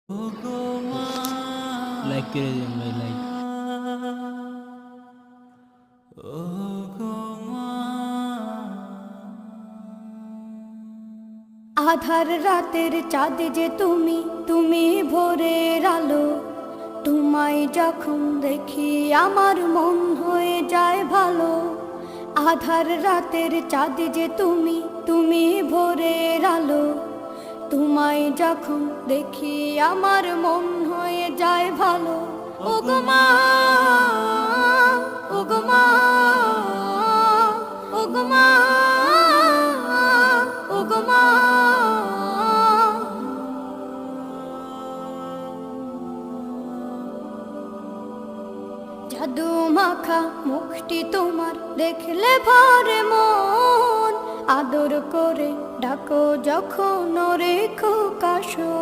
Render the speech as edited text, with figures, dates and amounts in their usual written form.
Like করে দিন ভাই, লাইক। আধার রাতের চাঁদ যে তুমি, তুমি ভোরের আলো। তোমায় যখন দেখি আমার মন হয়ে যায় ভালো। আধার রাতের চাঁদ যে তুমি, তুমি ভোরের আলো। তোমায় যখন দেখি আমার মন হয়ে যায় ভালো। ওগো মা, ওগো মা, ওগো মা, ওগো মা। জাদু মাখা মুখটি তোমার দেখলে ভরে মন। আদর করে ডাকো যখন রেখো কাশো।